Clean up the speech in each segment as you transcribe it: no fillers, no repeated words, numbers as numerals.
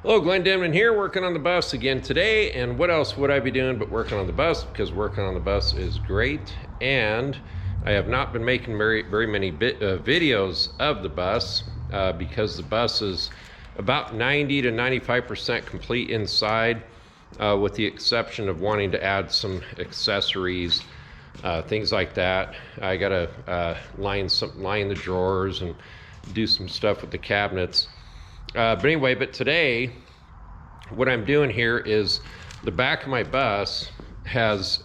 Hello, Glenn Denman here, working on the bus again today. And what else would I be doing but working on the bus? Because working on the bus is great. And I have not been making very many videos of the bus because the bus is about 90 to 95% complete inside, with the exception of wanting to add some accessories, things like that. I gotta line the drawers and do some stuff with the cabinets. But today, what I'm doing here is the back of my bus has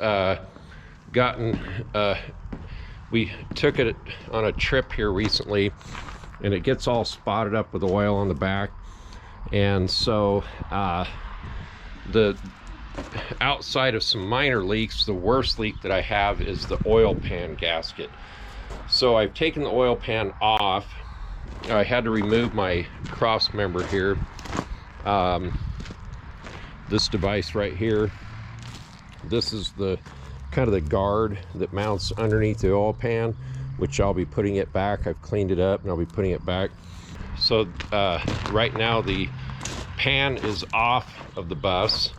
we took it on a trip here recently, and it gets all spotted up with oil on the back. And so the outside of some minor leaks, the worst leak that I have is the oil pan gasket. So I've taken the oil pan off. I had to remove my cross member here, this device right here. This is the kind of the guard that mounts underneath the oil pan, which I'll be putting it back. I've cleaned it up and I'll be putting it back. So right now the pan is off of the bus,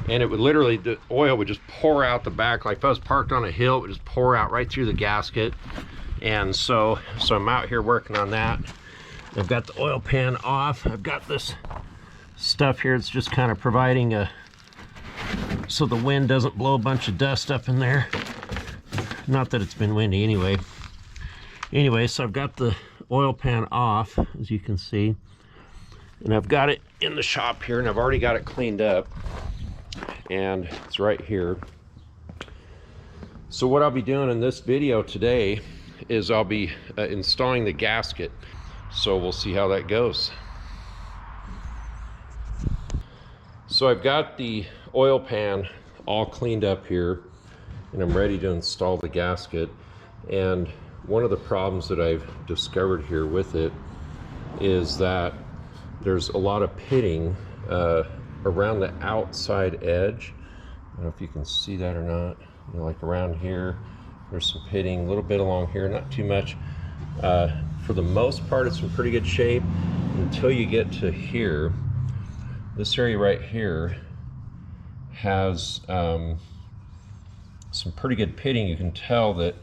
and it would literally, the oil would just pour out the back. Like if I was parked on a hill, it would just pour out right through the gasket. And so I'm out here working on that. I've got the oil pan off. I've got this stuff here. It's just kind of providing so the wind doesn't blow a bunch of dust up in there. Not that it's been windy anyway. So I've got the oil pan off, as you can see. And I've got it in the shop here, and I've already got it cleaned up. And it's right here. So what I'll be doing in this video today is I'll be installing the gasket. So we'll see how that goes. So I've got the oil pan all cleaned up here, and I'm ready to install the gasket. And one of the problems that I've discovered here with it is that there's a lot of pitting around the outside edge. I don't know if you can see that or not. You know, like around here, there's some pitting, a little bit along here, not too much. For the most part, it's in pretty good shape until you get to here. This area right here has some pretty good pitting. You can tell that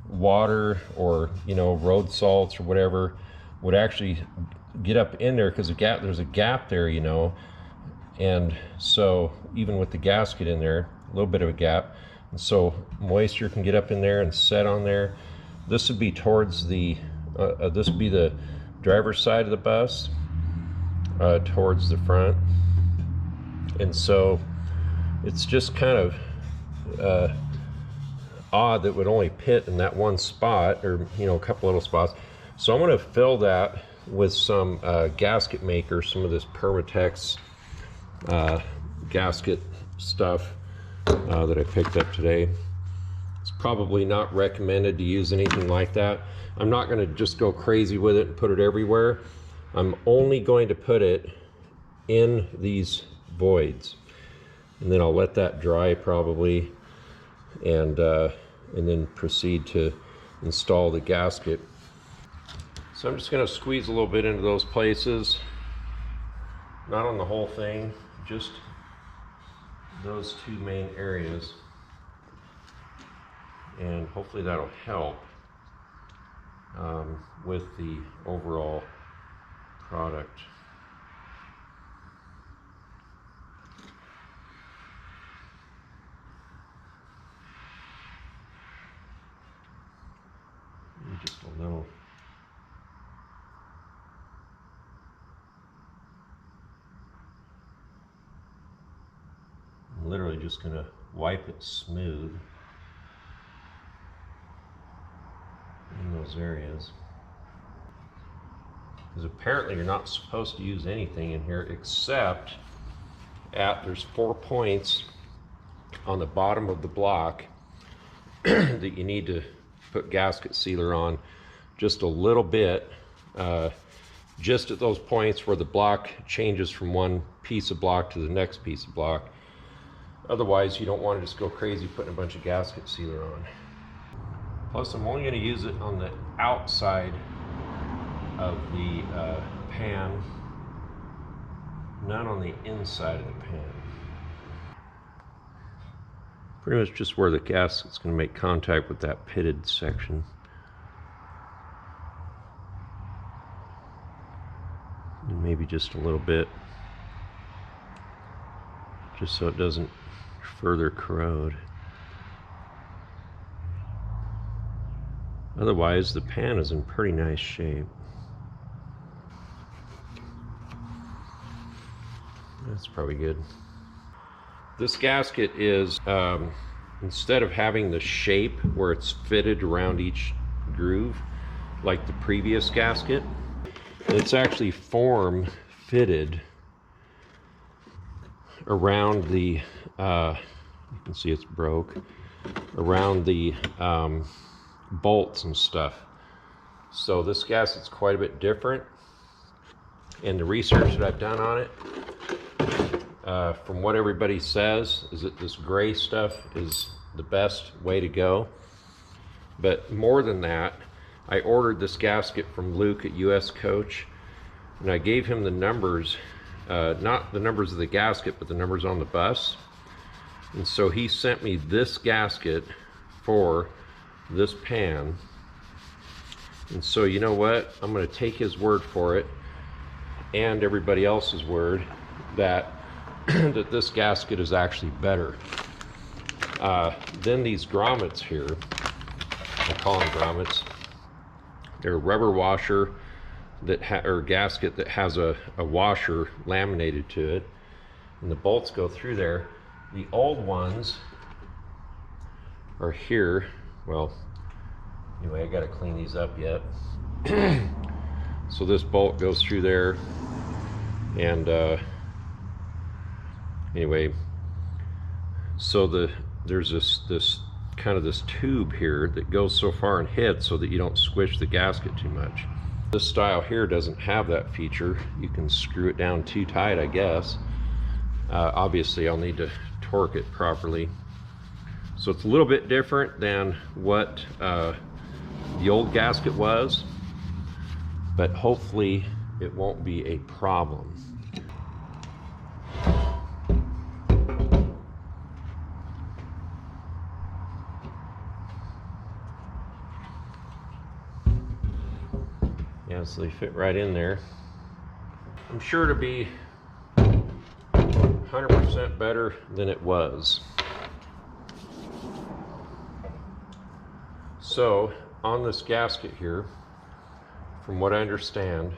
water or, you know, road salts or whatever would actually get up in there, because there's a gap there, you know. And so even with the gasket in there, a little bit of a gap, and so moisture can get up in there and set on there. This would be towards the this would be the driver's side of the bus, towards the front. And so it's just kind of odd that it would only pit in that one spot, or, you know, a couple little spots. So I'm going to fill that with some gasket maker, some of this Permatex gasket stuff that I picked up today. It's probably not recommended to use anything like that. I'm not going to just go crazy with it and put it everywhere. I'm only going to put it in these voids, and then I'll let that dry probably, and then proceed to install the gasket. So I'm just going to squeeze a little bit into those places, not on the whole thing, just those two main areas, and hopefully that'll help with the overall product. Just a little. I'm literally just going to wipe it smooth in those areas, because apparently you're not supposed to use anything in here except there's 4 points on the bottom of the block that you need to put gasket sealer on, just a little bit, just at those points where the block changes from one piece of block to the next piece of block. Otherwise, you don't want to just go crazy putting a bunch of gasket sealer on. Plus, I'm only going to use it on the outside of the pan Not on the inside of the pan. Pretty much just where the gasket's going to make contact with that pitted section. And maybe just a little bit, just so it doesn't further corrode. Otherwise, the pan is in pretty nice shape. That's probably good. This gasket is, instead of having the shape where it's fitted around each groove, like the previous gasket, it's actually form fitted around the, you can see it's broke, around the bolts and stuff. So this gasket's quite a bit different. And the research that I've done on it, from what everybody says, is that this gray stuff is the best way to go. But more than that, I ordered this gasket from Luke at US Coach, and I gave him the numbers, not the numbers of the gasket, but the numbers on the bus. And so he sent me this gasket for this pan. And so you know what? I'm going to take his word for it, and everybody else's word, that that this gasket is actually better. Then these grommets here, I call them grommets. They're a rubber washer that or gasket that has a washer laminated to it, and the bolts go through there. The old ones are here. Well, anyway, I got to clean these up yet. So this bolt goes through there, and anyway, so there's this kind of this tube here that goes so far and hits so that you don't squish the gasket too much. This style here doesn't have that feature. You can screw it down too tight, I guess. Obviously I'll need to torque it properly. So it's a little bit different than what the old gasket was, but hopefully it won't be a problem. Yeah, so they fit right in there. I'm sure to be 100% better than it was. So on this gasket here, from what I understand,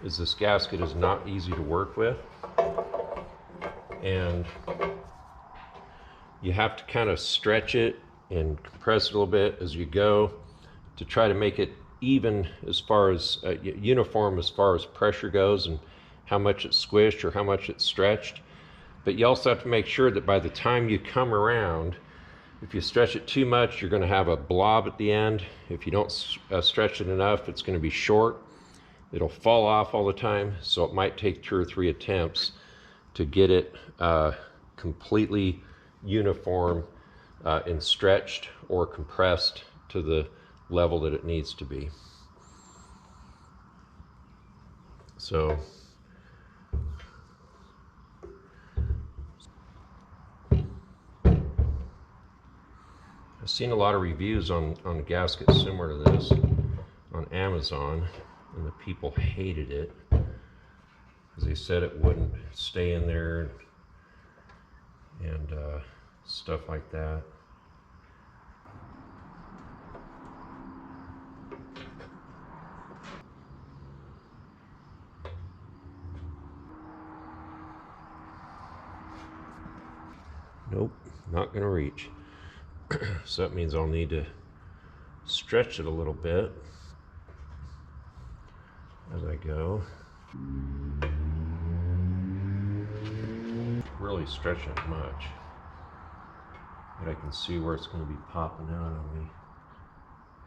is this gasket is not easy to work with, and you have to kind of stretch it and compress it a little bit as you go to try to make it even as far as uniform as far as pressure goes and how much it's squished or how much it's stretched. But you also have to make sure that by the time you come around, if you stretch it too much, you're going to have a blob at the end. If you don't stretch it enough, it's going to be short. It'll fall off all the time, so it might take 2 or 3 attempts to get it completely uniform and stretched or compressed to the level that it needs to be. So I've seen a lot of reviews on gaskets similar to this on Amazon, and the people hated it because they said it wouldn't stay in there and stuff like that. Nope, not gonna reach. So that means I'll need to stretch it a little bit as I go. Really stretching it much, but I can see where it's going to be popping out on me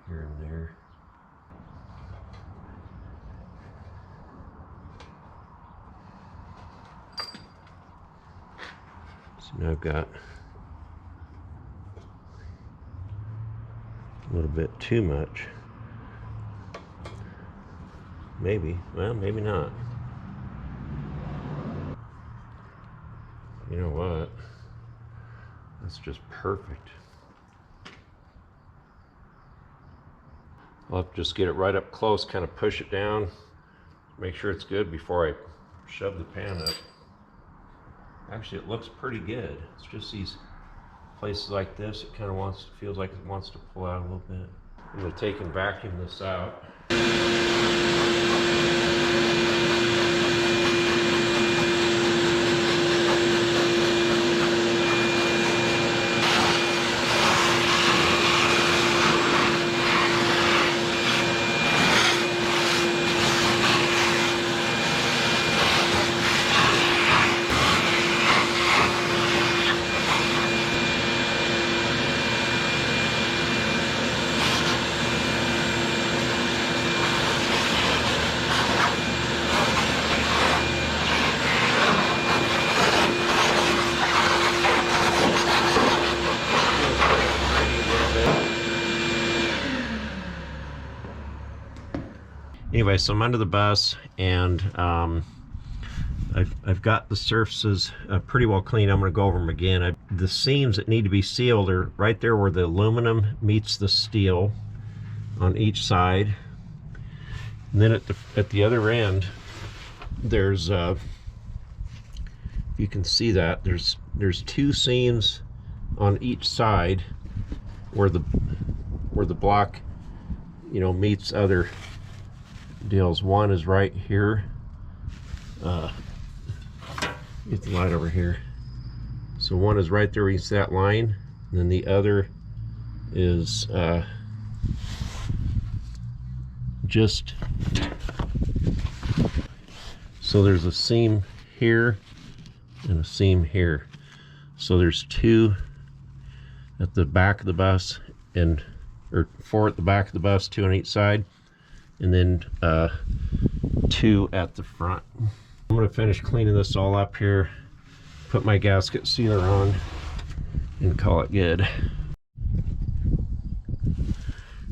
here and there. So now I've got a little bit too much. Maybe, well, maybe not. You know what? That's just perfect. I'll have to just get it right up close, kind of push it down, make sure it's good before I shove the pan up. Actually, it looks pretty good. It's just these places like this, it kind of feels like it wants to pull out a little bit. I'm going to take and vacuum this out. Anyway, so I'm under the bus, and I've got the surfaces pretty well clean. I'm going to go over them again. The seams that need to be sealed are right there where the aluminum meets the steel on each side. And then at the other end, there's you can see that there's two seams on each side where the block, you know, meets other deals. One is right here. Get the light over here. So one is right there against that line, and then the other is just, so there's a seam here and a seam here. So there's two at the back of the bus, or four at the back of the bus, two on each side, and then two at the front. I'm going to finish cleaning this all up here, put my gasket sealer on, and call it good.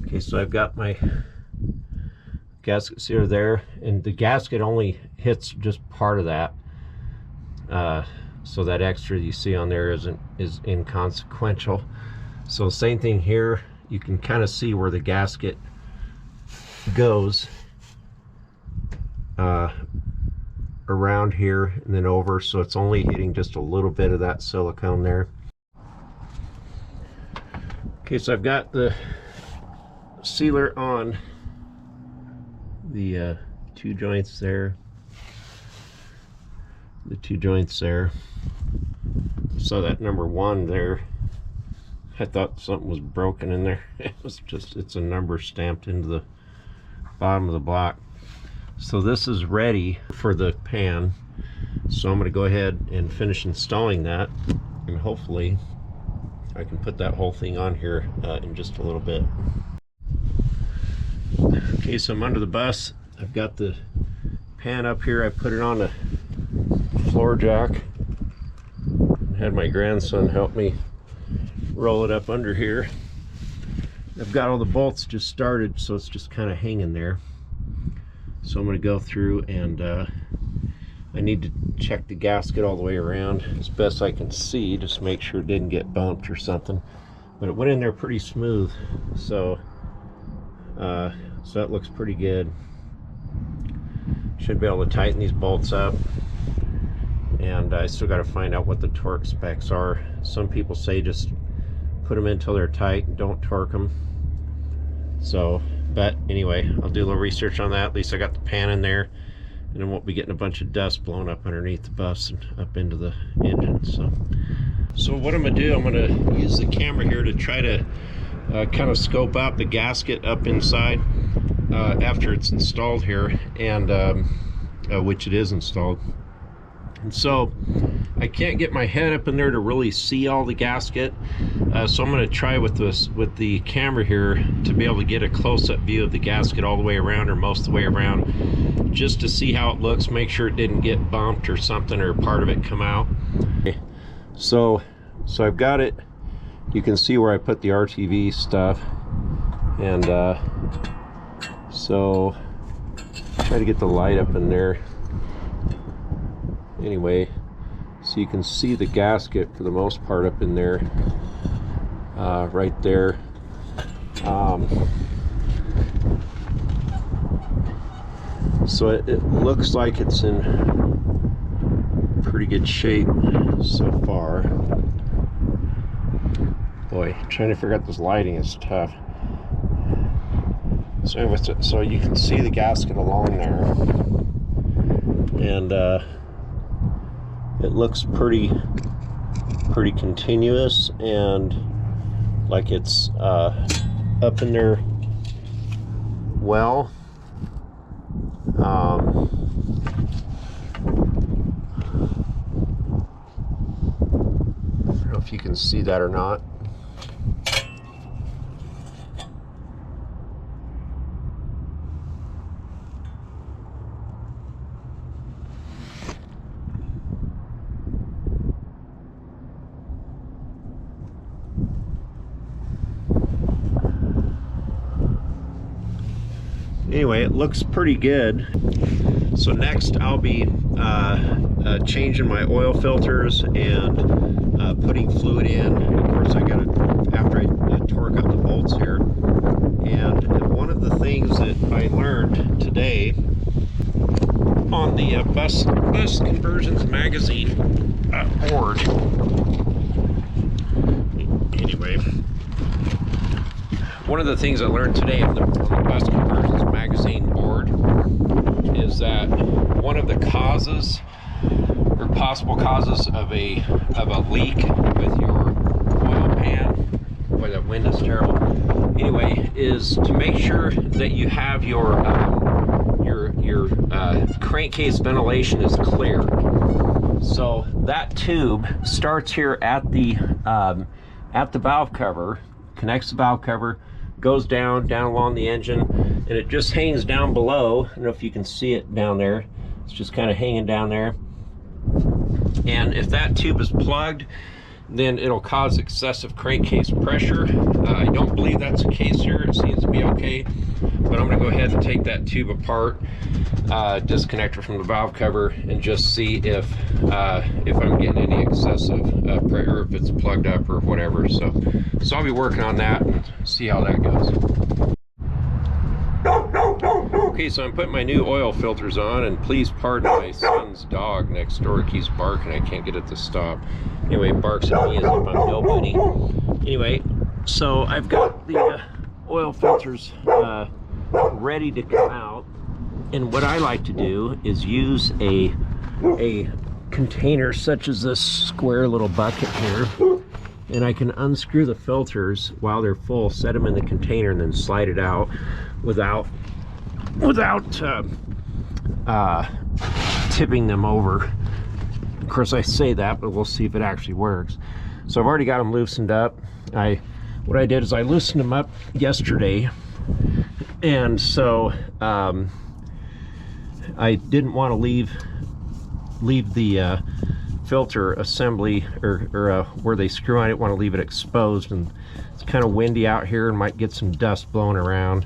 Okay, so I've got my gasket sealer there, and the gasket only hits just part of that, so that extra you see on there is inconsequential. So same thing here, you can kind of see where the gasket goes around here and then over, so it's only hitting just a little bit of that silicone there. Okay, so I've got the sealer on the two joints there, the two joints there. So that number one there, I thought something was broken in there. It was just, it's a number stamped into the bottom of the block. So this is ready for the pan, so I'm going to go ahead and finish installing that, and hopefully I can put that whole thing on here in just a little bit. Okay, so I'm under the bus. I've got the pan up here. I put it on a floor jack and had my grandson help me roll it up under here. I've got all the bolts just started, so it's just kind of hanging there. So I'm going to go through and I need to check the gasket all the way around as best I can see, just make sure it didn't get bumped or something. But it went in there pretty smooth, so that looks pretty good. Should be able to tighten these bolts up, and I still got to find out what the torque specs are. Some people say just put them in until they're tight and don't torque them. So, but anyway, I'll do a little research on that. At least I got the pan in there, and then won't be getting a bunch of dust blown up underneath the bus and up into the engine. So what I'm going to do, I'm going to use the camera here to try to kind of scope out the gasket up inside after it's installed here, and which it is installed. And so I can't get my head up in there to really see all the gasket, so I'm going to try with the camera here to be able to get a close-up view of the gasket all the way around, or most of the way around, just to see how it looks, make sure it didn't get bumped or something, or part of it come out. Okay. So I've got it. You can see where I put the RTV stuff, and so try to get the light up in there. Anyway, So you can see the gasket for the most part up in there, right there. So it looks like it's in pretty good shape so far. Boy, trying to figure out this lighting is tough. So anyway, so you can see the gasket along there, and it looks pretty continuous and like it's up in there well. I don't know if you can see that or not. Anyway, it looks pretty good. So next I'll be changing my oil filters and putting fluid in. Of course, I got to, after I torque up the bolts here. And one of the things that I learned today on the bus conversions magazine board. Anyway, one of the things I learned today on the bus conversions magazine board is that one of the causes or possible causes of a leak with your oil pan, boy, that wind is terrible. Anyway, is to make sure that you have your crankcase ventilation is clear. So that tube starts here at the valve cover, connects the valve cover, goes down along the engine, and it just hangs down below. I don't know if you can see it down there. It's just kind of hanging down there. And if that tube is plugged, then it'll cause excessive crankcase pressure. I don't believe that's the case here. It seems to be okay. But I'm going to go ahead and take that tube apart, disconnect it from the valve cover, and just see if I'm getting any excessive pressure, if it's plugged up or whatever. So I'll be working on that and see how that goes. Okay, so I'm putting my new oil filters on, and please pardon my son's dog next door. It keeps barking. I can't get it to stop. Anyway, it barks at me as if I'm nobody. Anyway, so I've got the oil filters ready to come out, and what I like to do is use a container such as this square little bucket here, and I can unscrew the filters while they're full, set them in the container, and then slide it out without tipping them over. Of course, I say that, but we'll see if it actually works. So I've already got them loosened up. What I did is I loosened them up yesterday, and so I didn't want to leave the filter assembly or where they screw on. I didn't want to leave it exposed, and it's kind of windy out here and might get some dust blowing around.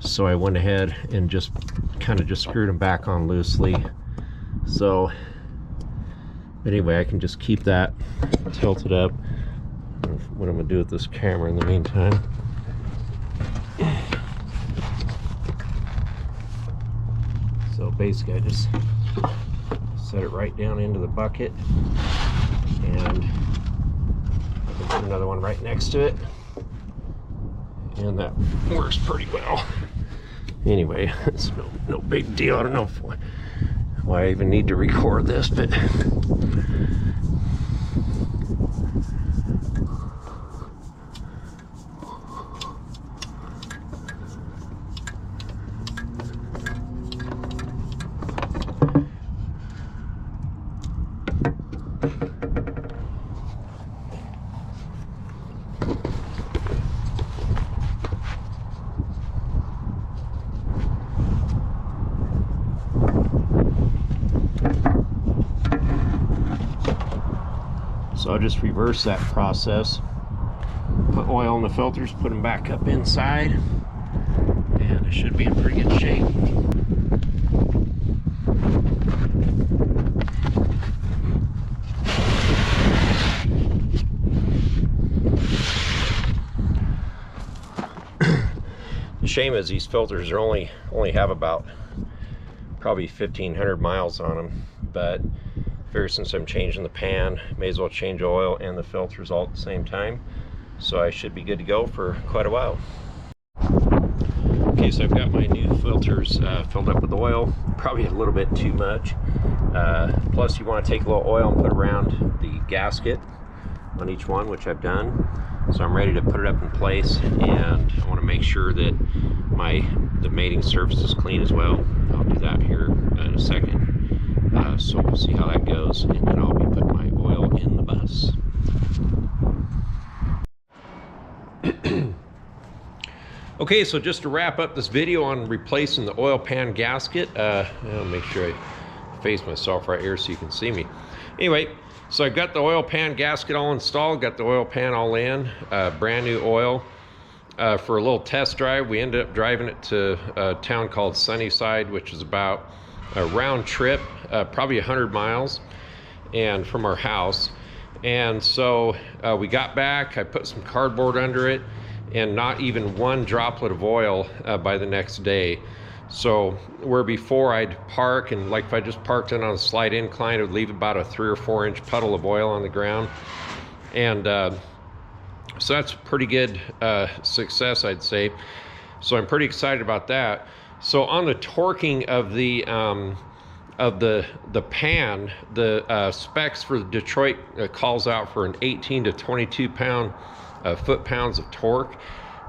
So I went ahead and just screwed them back on loosely. So anyway, I can just keep that tilted up. What I'm gonna do with this camera in the meantime. So basically, I just set it right down into the bucket, and I can put another one right next to it, and that works pretty well. Anyway, it's no big deal. I don't know why I even need to record this, but so I'll just reverse that process. Put oil in the filters, put them back up inside, and it should be in pretty good shape. shame is these filters are only have about probably 1,500 miles on them, but figure since I'm changing the pan, may as well change oil and the filters all at the same time. So I should be good to go for quite a while. Okay, so I've got my new filters filled up with oil, probably a little bit too much. Plus you want to take a little oil and put around the gasket on each one, which I've done. So I'm ready to put it up in place, and I want to make sure that the mating surface is clean as well. I'll do that here in a second. So we'll see how that goes, and then I'll be putting my oil in the bus. Okay, so just to wrap up this video on replacing the oil pan gasket, I'll make sure I face myself right here so you can see me. Anyway, so I've got the oil pan gasket all installed, got the oil pan all in, brand new oil. For a little test drive, we ended up driving it to a town called Sunnyside, which is about a round trip, probably 100 miles, and from our house. And so we got back, I put some cardboard under it, and not even one droplet of oil by the next day. So where before I'd park, and like if I just parked in on a slight incline, it would leave about a 3 or 4 inch puddle of oil on the ground. And so that's pretty good success, I'd say. So I'm pretty excited about that. So on the torquing of the pan, the specs for Detroit calls out for an 18 to 22 foot-pounds of torque.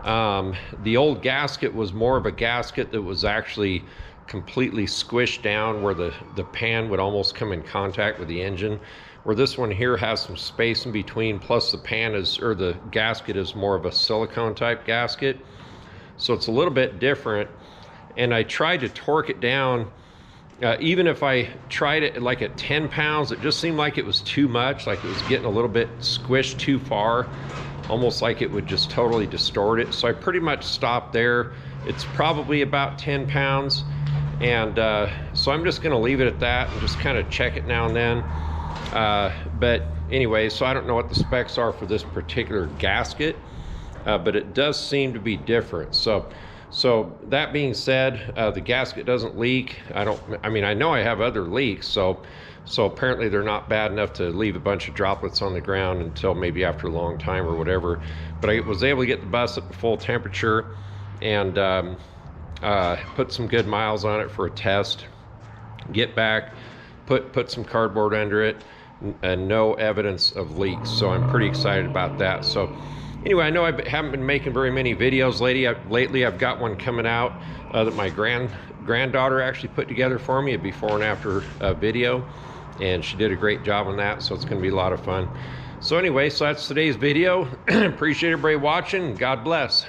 The old gasket was more of a gasket that was actually completely squished down, where the pan would almost come in contact with the engine, where this one here has some space in between, plus the pan is, or the gasket is more of a silicone type gasket. So it's a little bit different. And I tried to torque it down. Even if I tried it like at 10 pounds, it just seemed like it was too much, like it was getting a little bit squished too far, almost like it would just totally distort it. So I pretty much stopped there. It's probably about 10 pounds. And so I'm just gonna leave it at that and just kind of check it now and then. But anyway, so I don't know what the specs are for this particular gasket, but it does seem to be different. So that being said, the gasket doesn't leak. I mean, I know I have other leaks, so apparently they're not bad enough to leave a bunch of droplets on the ground until maybe after a long time or whatever. But I was able to get the bus up to full temperature and put some good miles on it for a test. Get back, put some cardboard under it, and no evidence of leaks. So I'm pretty excited about that. So anyway, I know I haven't been making very many videos lately. I've got one coming out that my granddaughter actually put together for me, a before and after video, and she did a great job on that, so it's going to be a lot of fun. So anyway, so that's today's video. Appreciate everybody watching. God bless.